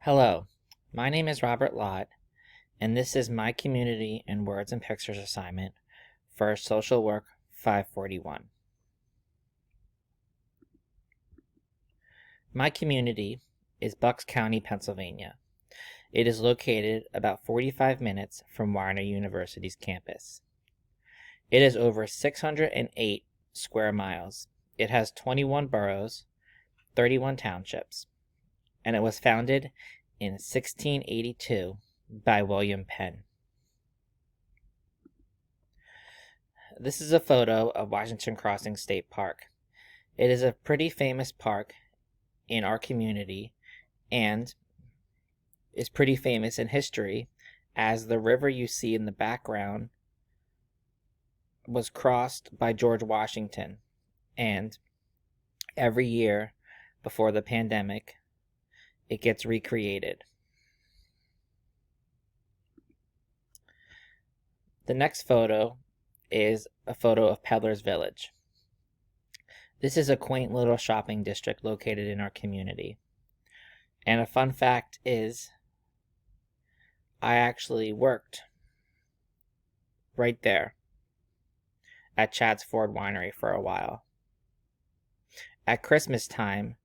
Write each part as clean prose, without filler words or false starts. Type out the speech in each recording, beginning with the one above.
Hello, my name is Robert Lott, and this is my community and words and pictures assignment for Social Work 541. My community is Bucks County, Pennsylvania. It is located about 45 minutes from Warner University's campus. It is over 608 square miles. It has 21 boroughs, 31 townships, and it was founded in 1682 by William Penn. This is a photo of Washington Crossing State Park. It is a pretty famous park in our community and is pretty famous in history, as the river you see in the background was crossed by George Washington, and every year before the pandemic it gets recreated. The next photo is a photo of Peddler's Village. This is a quaint little shopping district located in our community. And a fun fact is, I actually worked right there at Chad's Ford Winery for a while. At Christmas time,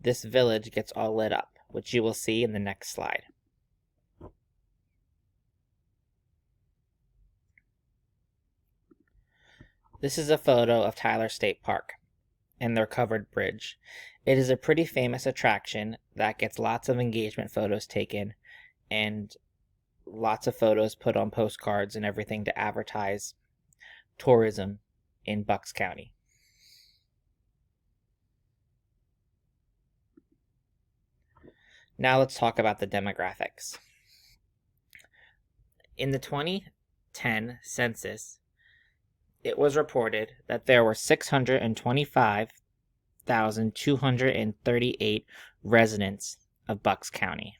this village gets all lit up, which you will see in the next slide. This is a photo of Tyler State Park and their covered bridge. It is a pretty famous attraction that gets lots of engagement photos taken and lots of photos put on postcards and everything to advertise tourism in Bucks County. Now let's talk about the demographics. In the 2010 census, it was reported that there were 625,238 residents of Bucks County.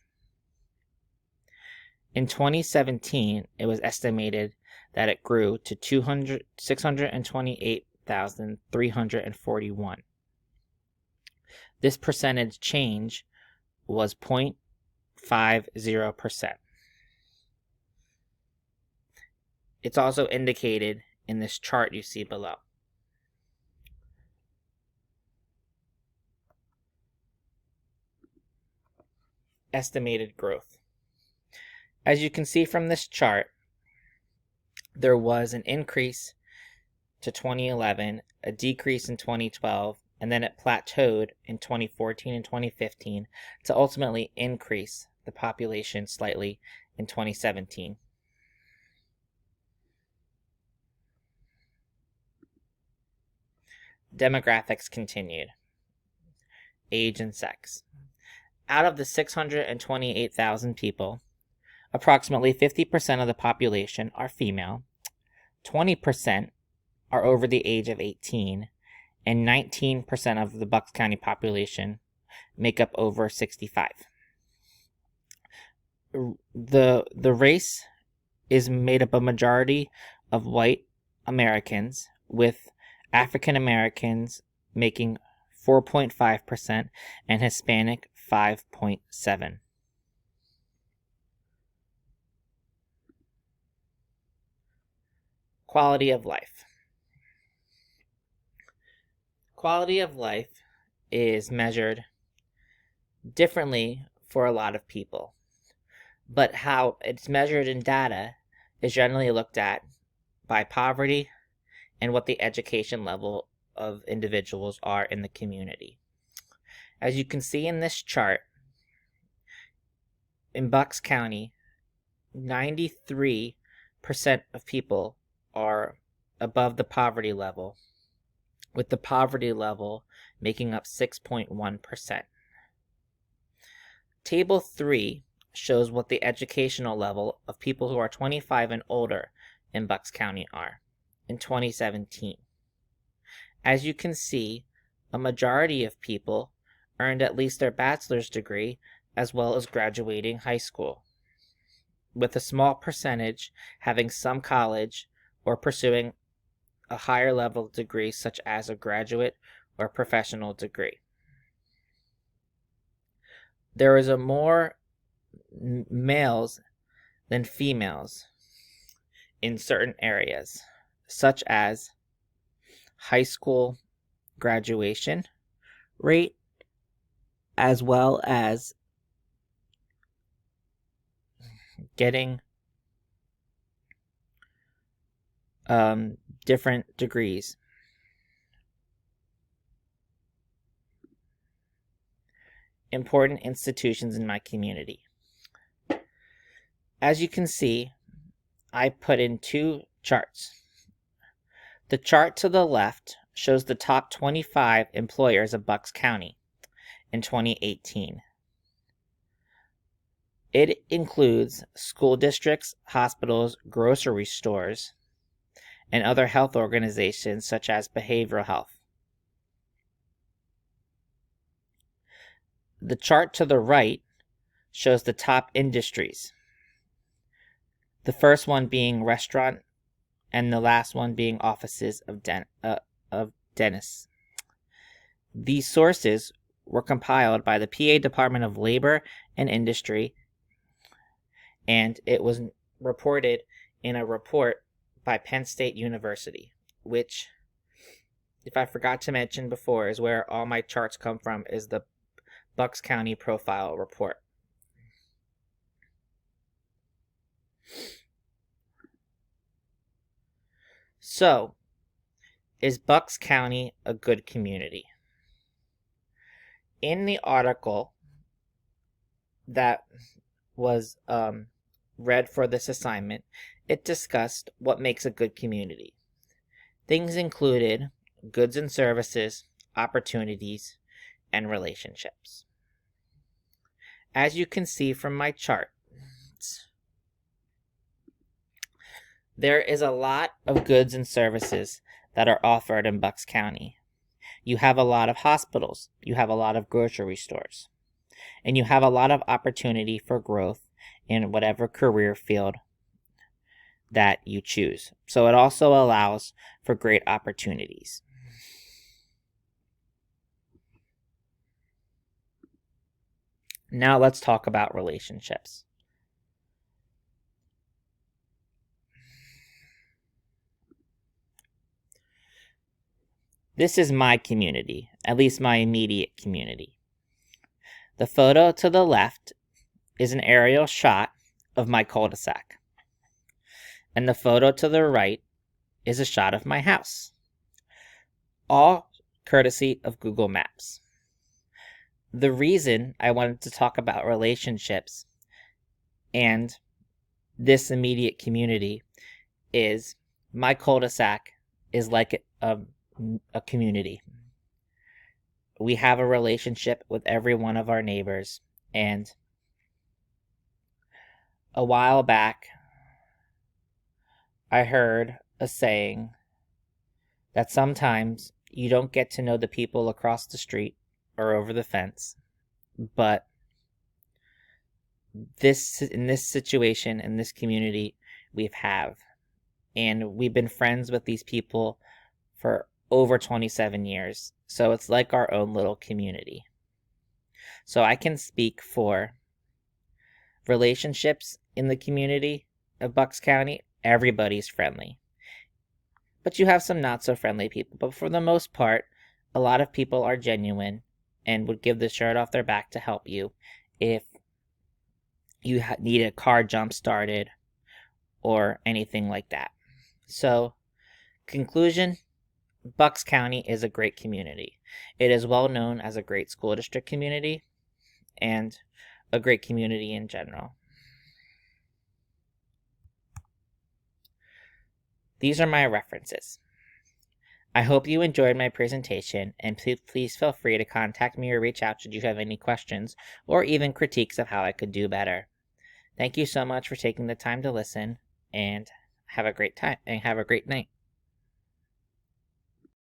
In 2017, it was estimated that it grew to 628,341. This percentage change was 0.50%. It's also indicated in this chart you see below. Estimated growth. As you can see from this chart, there was an increase to 2011, a decrease in 2012, and then it plateaued in 2014 and 2015 to ultimately increase the population slightly in 2017. Demographics continued. Age and sex. Out of the 628,000 people, approximately 50% of the population are female, 20% are over the age of 18, and 19% of the Bucks County population make up over 65. The race is made up a majority of white Americans, with African Americans making 4.5% and Hispanic 5.7%. Quality of life. Quality of life is measured differently for a lot of people, but how it's measured in data is generally looked at by poverty and what the education level of individuals are in the community. As you can see in this chart, in Bucks County, 93% of people are above the poverty level, with the poverty level making up 6.1%. Table 3 shows what the educational level of people who are 25 and older in Bucks County are in 2017. As you can see, a majority of people earned at least their bachelor's degree as well as graduating high school, with a small percentage having some college or pursuing a higher level degree such as a graduate or professional degree. There is a more males than females in certain areas, such as high school graduation rate, as well as getting different degrees. Important institutions in my community. As you can see, I put in two charts. The chart to the left shows the top 25 employers of Bucks County in 2018. It includes school districts, hospitals, grocery stores, and other health organizations such as behavioral health. The chart to the right shows the top industries. The first one being restaurant, and the last one being offices of dentists. These sources were compiled by the PA Department of Labor and Industry, and it was reported in a report by Penn State University, which, if I forgot to mention before, is where all my charts come from, is the Bucks County Profile Report. So, is Bucks County a good community? In the article that was read for this assignment, it discussed what makes a good community. Things included goods and services, opportunities, and relationships. As you can see from my chart, there is a lot of goods and services that are offered in Bucks County. You have a lot of hospitals, you have a lot of grocery stores, and you have a lot of opportunity for growth in whatever career field that you choose. So it also allows for great opportunities. Now let's talk about relationships. This is my community, at least my immediate community. The photo to the left is an aerial shot of my cul-de-sac, and the photo to the right is a shot of my house, all courtesy of Google Maps. The reason I wanted to talk about relationships and this immediate community is my cul-de-sac is like a community. We have a relationship with every one of our neighbors, and a while back I heard a saying that sometimes you don't get to know the people across the street or over the fence, but in this situation, in this community, and we've been friends with these people for over 27 years. So it's like our own little community. So I can speak for relationships in the community of Bucks County. Everybody's friendly. But you have some not so friendly people. But for the most part, a lot of people are genuine and would give the shirt off their back to help you if you need a car jump started or anything like that. So, conclusion, Bucks County is a great community. It is well known as a great school district community and a great community in general. These are my references. I hope you enjoyed my presentation, and please feel free to contact me or reach out should you have any questions or even critiques of how I could do better. Thank you so much for taking the time to listen, and have a great time and have a great night.